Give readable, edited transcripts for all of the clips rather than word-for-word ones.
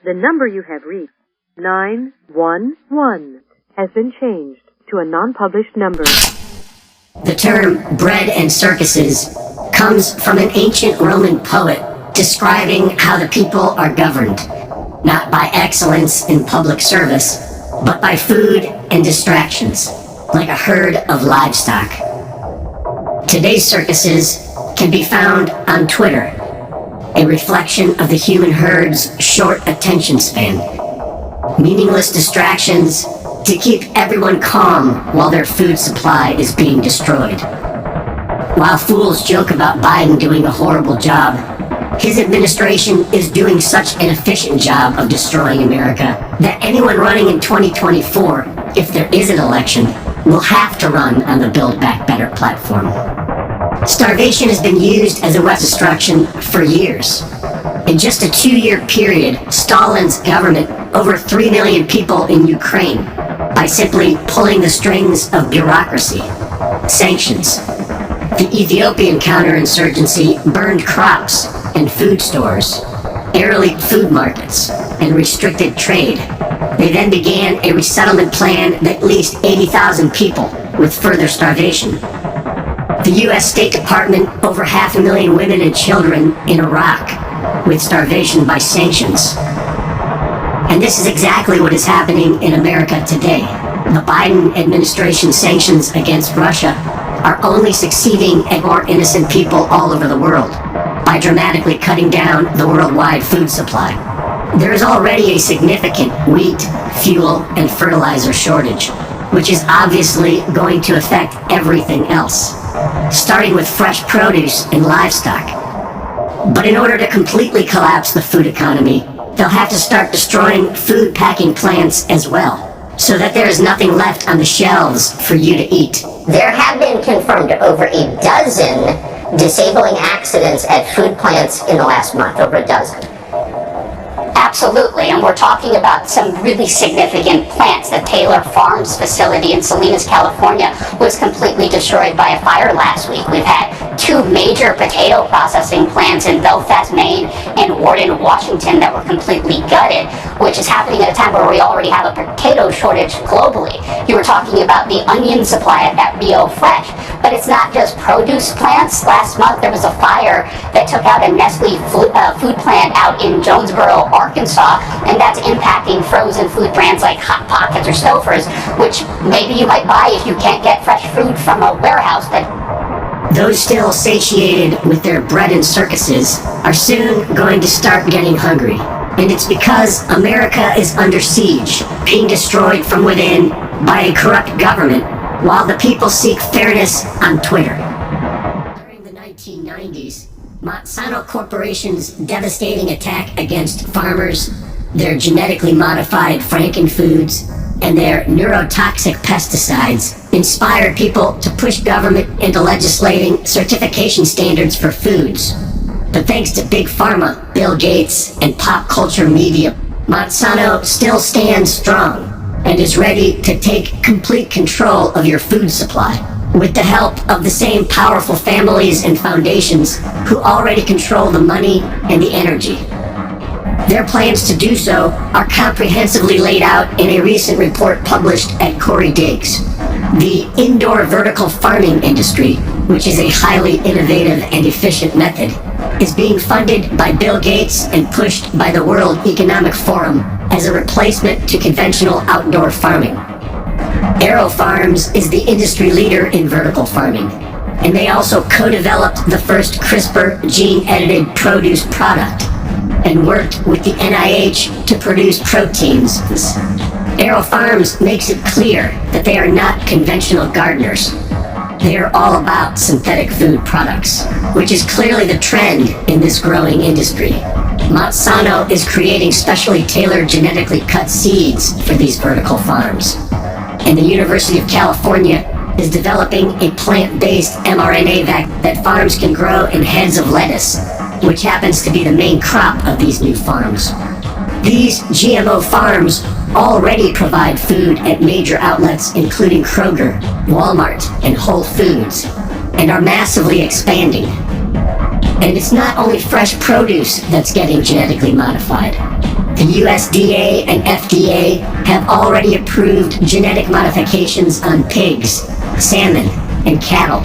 The number you have reached, 911, has been changed to a non-published number. The term bread and circuses comes from an ancient Roman poet describing how the people are governed, not by excellence in public service, but by food and distractions, like a herd of livestock. Today's circuses can be found on Twitter, a reflection of the human herd's short attention span. Meaningless distractions to keep everyone calm while their food supply is being destroyed. While fools joke about Biden doing a horrible job, his administration is doing such an efficient job of destroying America that anyone running in 2024, if there is an election, will have to run on the Build Back Better platform. Starvation has been used as a weapon of destruction for years. In just a 2-year period, Stalin's government over 3 million people in Ukraine by simply pulling the strings of bureaucracy, sanctions. The Ethiopian counterinsurgency burned crops and food stores, airlift food markets, and restricted trade. They then began a resettlement plan that leased 80,000 people with further starvation. The U.S. State Department over 500,000 women and children in Iraq with starvation by sanctions. And this is exactly what is happening in America today. The Biden administration sanctions against Russia are only succeeding at more innocent people all over the world by dramatically cutting down the worldwide food supply. There is already a significant wheat, fuel, and fertilizer shortage, which is obviously going to affect everything else, starting with fresh produce and livestock. But in order to completely collapse the food economy, they'll have to start destroying food packing plants as well, so that there is nothing left on the shelves for you to eat. There have been confirmed over a dozen disabling accidents at food plants in the last month, over a dozen. Absolutely, and we're talking about some really significant plants. The Taylor Farms facility in Salinas, California was completely destroyed by a fire last week. We've had 2 major potato processing plants in Belfast, Maine and Warden, Washington that were completely gutted, which is happening at a time where we already have a potato shortage globally. You were talking about the onion supply at Rio Fresh, but it's not just produce plants. Last month there was a fire that took out a Nestle food plant out in Jonesboro, Arkansas, and that's impacting frozen food brands like Hot Pockets or Stouffer's, which maybe you might buy if you can't get fresh food from a warehouse. But those still satiated with their bread and circuses are soon going to start getting hungry. And it's because America is under siege, being destroyed from within by a corrupt government, while the people seek fairness on Twitter. During the 1990s, Monsanto Corporation's devastating attack against farmers, their genetically modified frankenfoods, and their neurotoxic pesticides inspired people to push government into legislating certification standards for foods. But thanks to Big Pharma, Bill Gates, and pop culture media, Monsanto still stands strong and is ready to take complete control of your food supply, with the help of the same powerful families and foundations who already control the money and the energy. Their plans to do so are comprehensively laid out in a recent report published at Corey Diggs. The indoor vertical farming industry, which is a highly innovative and efficient method, is being funded by Bill Gates and pushed by the World Economic Forum as a replacement to conventional outdoor farming. AeroFarms is the industry leader in vertical farming, and they also co-developed the first CRISPR gene-edited produce product and worked with the NIH to produce proteins. AeroFarms makes it clear that they are not conventional gardeners. They are all about synthetic food products, which is clearly the trend in this growing industry. Monsanto is creating specially tailored genetically cut seeds for these vertical farms. And the University of California is developing a plant-based mRNA vaccine that farms can grow in heads of lettuce, which happens to be the main crop of these new farms. These GMO farms already provide food at major outlets including Kroger, Walmart, and Whole Foods, and are massively expanding. And it's not only fresh produce that's getting genetically modified. The USDA and FDA have already approved genetic modifications on pigs, salmon, and cattle,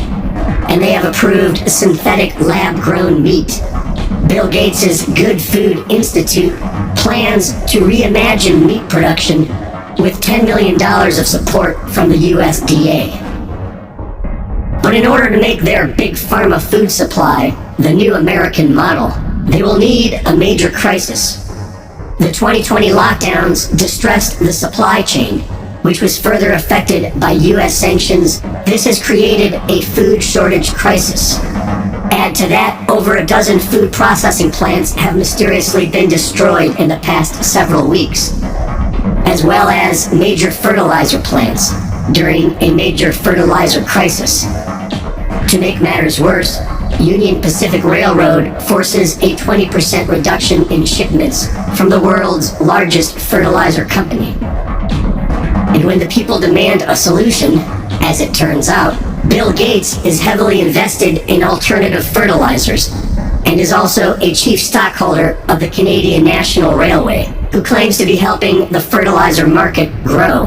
and they have approved synthetic lab-grown meat. Bill Gates' Good Food Institute plans to reimagine meat production with $10 million of support from the USDA. But in order to make their big pharma food supply the new American model, they will need a major crisis. The 2020 lockdowns distressed the supply chain, which was further affected by U.S. sanctions. This has created a food shortage crisis. Add to that, over a dozen food processing plants have mysteriously been destroyed in the past several weeks, as well as major fertilizer plants during a major fertilizer crisis. To make matters worse, Union Pacific Railroad forces a 20% reduction in shipments from the world's largest fertilizer company. And when the people demand a solution, as it turns out, Bill Gates is heavily invested in alternative fertilizers and is also a chief stockholder of the Canadian National Railway, who claims to be helping the fertilizer market grow.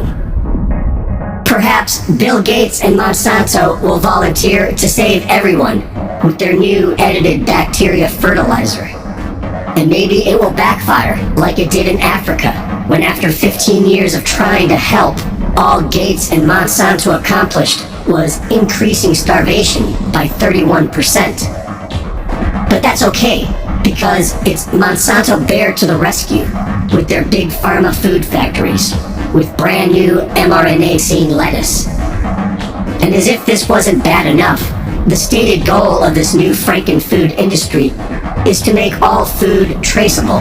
Perhaps Bill Gates and Monsanto will volunteer to save everyone with their new edited bacteria fertilizer. And maybe it will backfire like it did in Africa, when after 15 years of trying to help, all Gates and Monsanto accomplished was increasing starvation by 31%. But that's okay, because it's Monsanto Bear to the rescue with their big pharma food factories, with brand new mRNA-seed lettuce. And as if this wasn't bad enough, the stated goal of this new franken-food industry is to make all food traceable,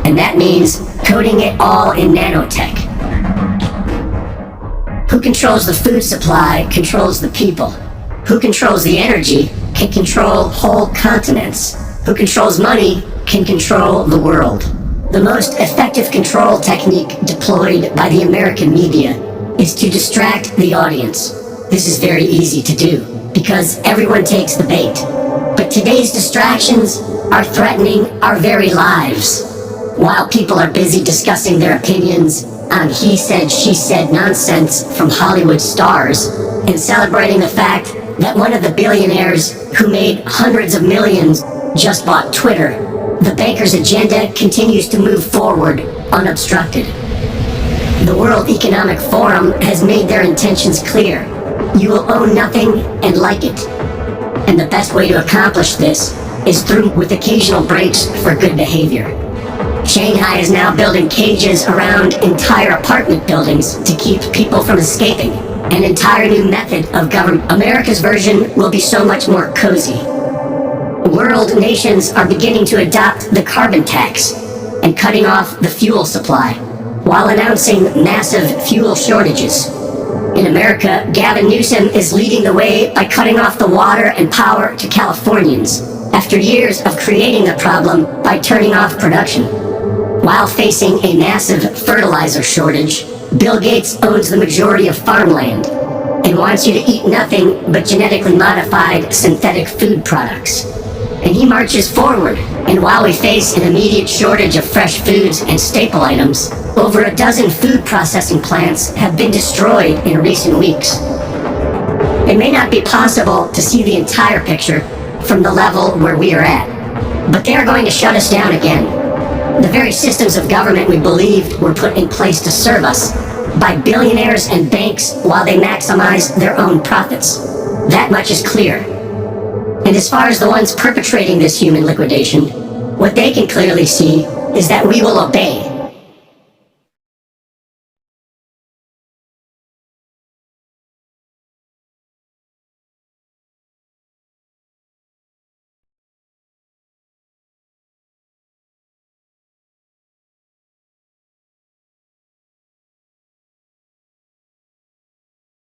and that means coating it all in nanotech. Who controls the food supply controls the people. Who controls the energy can control whole continents. Who controls money can control the world. The most effective control technique deployed by the American media is to distract the audience. This is very easy to do, because everyone takes the bait. But today's distractions are threatening our very lives. While people are busy discussing their opinions on he said, she said nonsense from Hollywood stars, and celebrating the fact that one of the billionaires who made hundreds of millions just bought Twitter, the banker's agenda continues to move forward unobstructed. The World Economic Forum has made their intentions clear. You will own nothing and like it. And the best way to accomplish this is through with occasional breaks for good behavior. Shanghai is now building cages around entire apartment buildings to keep people from escaping. An entire new method of government. America's version will be so much more cozy. World nations are beginning to adopt the carbon tax and cutting off the fuel supply, while announcing massive fuel shortages. In America, Gavin Newsom is leading the way by cutting off the water and power to Californians, after years of creating the problem by turning off production. While facing a massive fertilizer shortage, Bill Gates owns the majority of farmland and wants you to eat nothing but genetically modified synthetic food products. And he marches forward, and while we face an immediate shortage of fresh foods and staple items, over a dozen food processing plants have been destroyed in recent weeks. It may not be possible to see the entire picture from the level where we are at, but they are going to shut us down again. The very systems of government we believed were put in place to serve us by billionaires and banks while they maximize their own profits. That much is clear. And as far as the ones perpetrating this human liquidation, what they can clearly see is that we will obey.